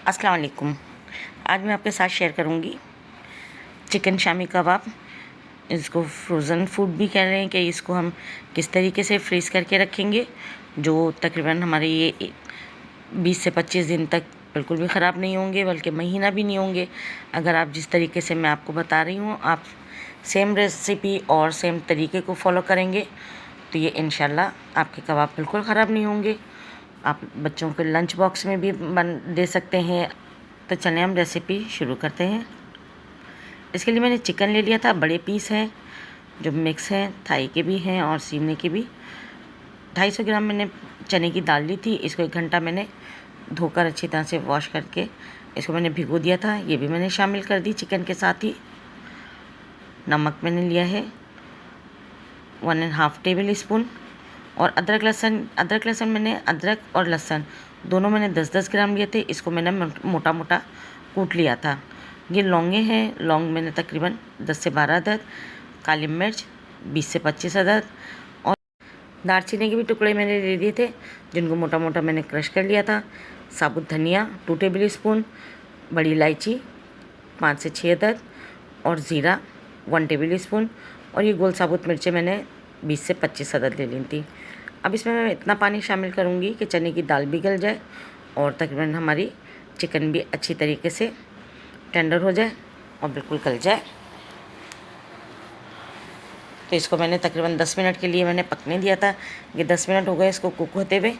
अस्सलाम वालेकुम। आज मैं आपके साथ शेयर करूंगी चिकन शामी कबाब। इसको फ्रोज़न फूड भी कह रहे हैं कि इसको हम किस तरीके से फ्रीज़ करके रखेंगे जो तकरीबन हमारे ये 20 से 25 दिन तक बिल्कुल भी ख़राब नहीं होंगे, बल्कि महीना भी नहीं होंगे। अगर आप जिस तरीके से मैं आपको बता रही हूँ, आप सेम रेसिपी और सेम तरीके को फॉलो करेंगे तो ये इंशाल्लाह आपके कबाब बिल्कुल ख़राब नहीं होंगे। आप बच्चों के लंच बॉक्स में भी दे सकते हैं। तो चलें हम रेसिपी शुरू करते हैं। इसके लिए मैंने चिकन ले लिया था, बड़े पीस हैं जो मिक्स हैं, थाई के भी हैं और सीने के भी। 250 ग्राम मैंने चने की दाल ली थी। इसको 1 घंटा मैंने धोकर अच्छी तरह से वॉश करके इसको मैंने भिगो दिया था। ये भी मैंने शामिल कर दी चिकन के साथ ही। नमक मैंने लिया है 1½ टेबल स्पून। और अदरक लहसुन मैंने अदरक और लहसुन दोनों मैंने 10-10 ग्राम लिए थे। इसको मैंने मोटा मोटा कूट लिया था। ये लौंगे हैं, लौंग मैंने तकरीबन 10 से 12 अदद, काली मिर्च 20 से 25 अदद और दालचीनी के भी टुकड़े मैंने ले लिए थे जिनको मोटा मोटा मैंने क्रश कर लिया था। साबुत धनिया 2 टेबल स्पून, बड़ी इलायची 5 से 6 अदद और ज़ीरा 1 टेबल स्पून। और ये गोल साबुत मिर्चें मैंने 20 से 25 अदद ले ली थी। अब इसमें मैं इतना पानी शामिल करूँगी कि चने की दाल भी गल जाए और तकरीबन हमारी चिकन भी अच्छी तरीके से टेंडर हो जाए और बिल्कुल गल जाए। तो इसको मैंने तकरीबन 10 मिनट के लिए मैंने पकने दिया था। ये 10 मिनट हो गए इसको कुक होते हुए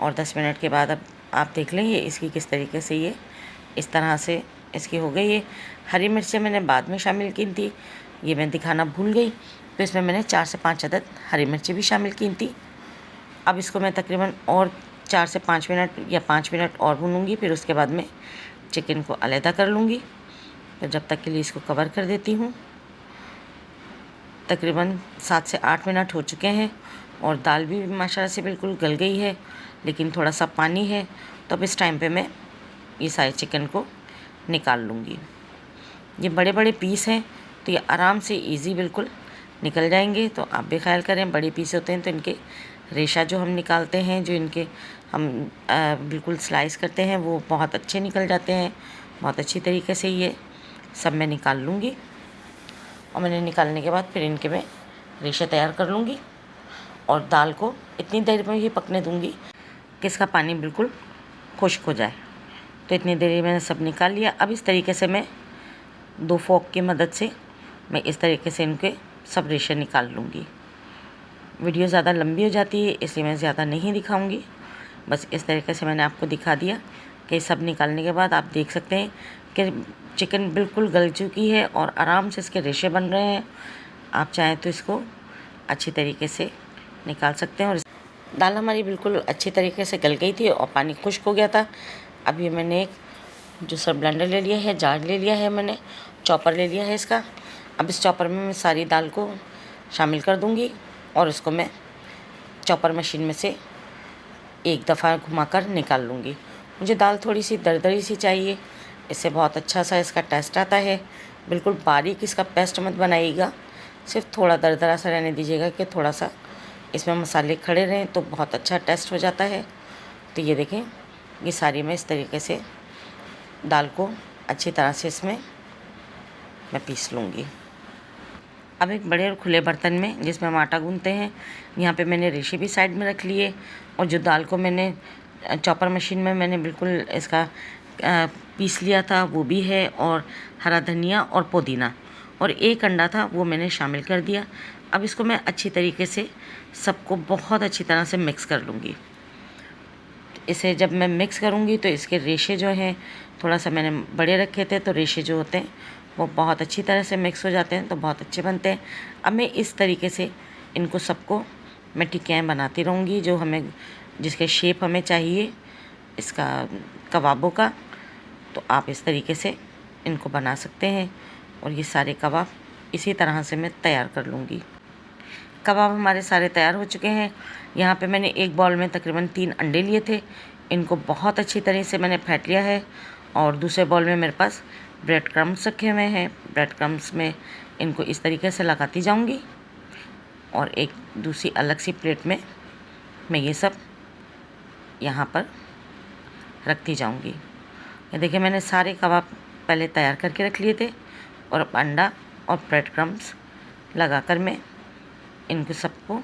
और 10 मिनट के बाद अब आप देख लें ये इसकी किस तरीके से ये इस तरह से इसकी हो गई है। हरी मिर्चें मैंने बाद में शामिल की थी, ये मैं दिखाना भूल गई। तो इसमें मैंने 4 से 5 अदद हरी मिर्चें भी शामिल की थी। अब इसको मैं तकरीबन और 4 से 5 मिनट या 5 मिनट और भूनूंगी। फिर उसके बाद में चिकन को अलहदा कर लूँगी। तो जब तक के लिए इसको कवर कर देती हूँ। तकरीबन 7 से 8 मिनट हो चुके हैं और दाल भी माशाल्लाह से बिल्कुल गल गई है, लेकिन थोड़ा सा पानी है। तो अब इस टाइम पे मैं ये सारे चिकन को निकाल लूँगी। ये बड़े बड़े पीस हैं तो ये आराम से इजी बिल्कुल निकल जाएंगे। तो आप भी ख्याल करें, बड़े पीस होते हैं तो इनके रेशा जो हम निकालते हैं, जो इनके हम बिल्कुल स्लाइस करते हैं, वो बहुत अच्छे निकल जाते हैं। बहुत अच्छी तरीके से ये सब मैं निकाल लूँगी और मैंने निकालने के बाद फिर इनके मैं रेशे तैयार कर लूँगी और दाल को इतनी देर में ही पकने दूँगी कि इसका पानी बिल्कुल खुश्क हो जाए। तो इतनी देर में मैंने सब निकाल लिया। अब इस तरीके से मैं 2 फोक की मदद से मैं इस तरीके से इनके सब रेशे निकाल लूँगी। वीडियो ज़्यादा लंबी हो जाती है इसलिए मैं ज़्यादा नहीं दिखाऊंगी। बस इस तरीके से मैंने आपको दिखा दिया कि सब निकालने के बाद आप देख सकते हैं कि चिकन बिल्कुल गल चुकी है और आराम से इसके रेशे बन रहे हैं। आप चाहें तो इसको अच्छी तरीके से निकाल सकते हैं। और दाल हमारी बिल्कुल अच्छी तरीके से गल गई थी और पानी खुश्क हो गया था। अब ये मैंने एक जूसर ब्लेंडर ले लिया है, जार ले लिया है, मैंने चॉपर ले लिया है इसका। अब इस चॉपर में मैं सारी दाल को शामिल कर दूँगी और इसको मैं चॉपर मशीन में से एक दफ़ा घुमाकर निकाल लूँगी। मुझे दाल थोड़ी सी दरदरी सी चाहिए, इससे बहुत अच्छा सा इसका टेस्ट आता है। बिल्कुल बारीक इसका पेस्ट मत बनाइएगा, सिर्फ थोड़ा दरदरा सा रहने दीजिएगा कि थोड़ा सा इसमें मसाले खड़े रहें तो बहुत अच्छा टेस्ट हो जाता है। तो ये देखें, ये सारी मैं इस तरीके से दाल को अच्छी तरह से इसमें मैं पीस लूँगी। अब एक बड़े और खुले बर्तन में जिसमें हम आटा गूँथते हैं, यहाँ पे मैंने रेशे भी साइड में रख लिए और जो दाल को मैंने चॉपर मशीन में मैंने बिल्कुल इसका पीस लिया था वो भी है, और हरा धनिया और पुदीना और एक अंडा था वो मैंने शामिल कर दिया। अब इसको मैं अच्छी तरीके से सबको बहुत अच्छी तरह से मिक्स कर लूँगी। इसे जब मैं मिक्स करूँगी तो इसके रेशे जो हैं, थोड़ा सा मैंने बड़े रखे थे तो रेशे जो होते हैं वो बहुत अच्छी तरह से मिक्स हो जाते हैं, तो बहुत अच्छे बनते हैं। अब मैं इस तरीके से इनको सबको मैं टिक्कियाँ बनाती रहूँगी जो हमें जिसके शेप हमें चाहिए इसका कबाबों का। तो आप इस तरीके से इनको बना सकते हैं और ये सारे कबाब इसी तरह से मैं तैयार कर लूँगी। कबाब हमारे सारे तैयार हो चुके हैं। यहाँ पे मैंने एक बाउल में तकरीबन 3 अंडे लिए थे, इनको बहुत अच्छी तरह से मैंने फेंट लिया है। और दूसरे बाउल में मेरे पास ब्रेड क्रम्स रखे हुए हैं। ब्रेड क्रम्स में इनको इस तरीके से लगाती जाऊंगी और एक दूसरी अलग सी प्लेट में मैं ये सब यहाँ पर रखती जाऊंगी। ये देखिए मैंने सारे कबाब पहले तैयार करके रख लिए थे और अब अंडा और ब्रेड क्रम्स लगाकर मैं इनको सबको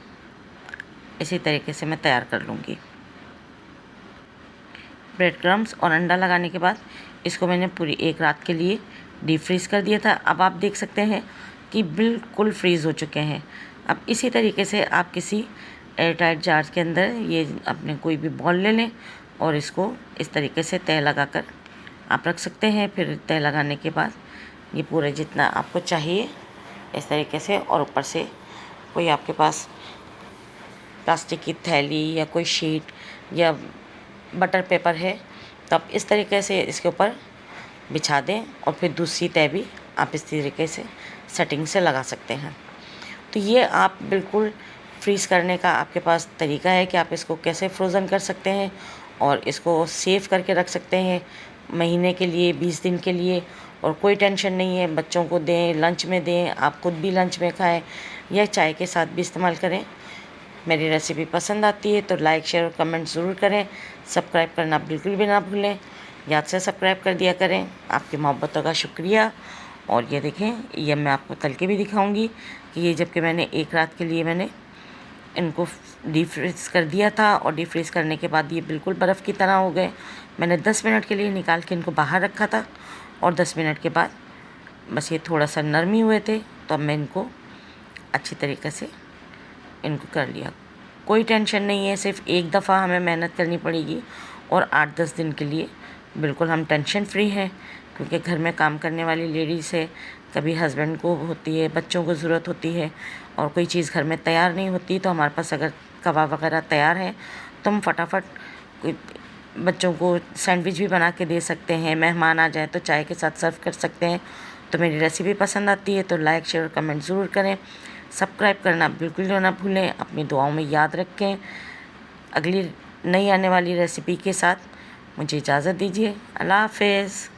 इसी तरीके से मैं तैयार कर लूँगी। ब्रेड क्रम्स और अंडा लगाने के बाद इसको मैंने पूरी एक रात के लिए डीप फ्रीज़ कर दिया था। अब आप देख सकते हैं कि बिल्कुल फ्रीज़ हो चुके हैं। अब इसी तरीके से आप किसी एयरटाइट जार के अंदर ये अपने कोई भी बॉल ले लें और इसको इस तरीके से तय लगाकर आप रख सकते हैं। फिर तय लगाने के बाद ये पूरे जितना आपको चाहिए इस तरीके से, और ऊपर से कोई आपके पास प्लास्टिक की थैली या कोई शीट या बटर पेपर है तो आप इस तरीके से इसके ऊपर बिछा दें और फिर दूसरी तय भी आप इस तरीके से सेटिंग से लगा सकते हैं। तो ये आप बिल्कुल फ्रीज़ करने का आपके पास तरीका है कि आप इसको कैसे फ्रोज़न कर सकते हैं और इसको सेव करके रख सकते हैं महीने के लिए, 20 दिन के लिए, और कोई टेंशन नहीं है। बच्चों को दें, लंच में दें, आप खुद भी लंच में खाएं या चाय के साथ भी इस्तेमाल करें। मेरी रेसिपी पसंद आती है तो लाइक, शेयर और कमेंट ज़रूर करें। सब्सक्राइब करना बिल्कुल भी ना भूलें, याद से सब्सक्राइब कर दिया करें। आपकी मोहब्बतों का शुक्रिया। और ये देखें, ये मैं आपको तल के भी दिखाऊंगी कि ये जबकि मैंने एक रात के लिए मैंने इनको डीप फ्रीज़ कर दिया था और डीप फ्रीज़ करने के बाद ये बिल्कुल बर्फ़ की तरह हो गए। मैंने 10 मिनट के लिए निकाल के इनको बाहर रखा था और 10 मिनट के बाद बस ये थोड़ा सा नरम ही हुए थे, तो अब मैं इनको अच्छी तरीके से इनको कर लिया। कोई टेंशन नहीं है, सिर्फ एक दफ़ा हमें मेहनत करनी पड़ेगी और 8-10 दिन के लिए बिल्कुल हम टेंशन फ्री हैं, क्योंकि घर में काम करने वाली लेडीज़ है, कभी हस्बैंड को होती है, बच्चों को ज़रूरत होती है और कोई चीज़ घर में तैयार नहीं होती, तो हमारे पास अगर कबाब वगैरह तैयार है तो हम फटाफट कोई बच्चों को सैंडविच भी बना के दे सकते हैं। मेहमान आ जाए तो चाय के साथ सर्व कर सकते हैं। तो मेरी रेसिपी पसंद आती है तो लाइक, शेयर और कमेंट ज़रूर करें। सब्सक्राइब करना बिल्कुल ना भूलें। अपनी दुआओं में याद रखें। अगली नई आने वाली रेसिपी के साथ मुझे इजाज़त दीजिए। अल्लाह हाफ़िज़।